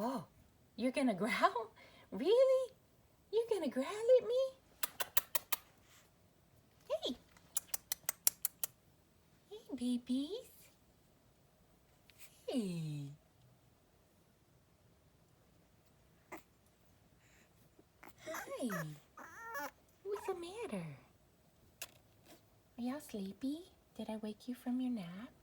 Oh, you're gonna growl? Really? You're gonna growl at me? Hey. Hey, babies. Hey. Hi. What's the matter? Are y'all sleepy? Did I wake you from your nap?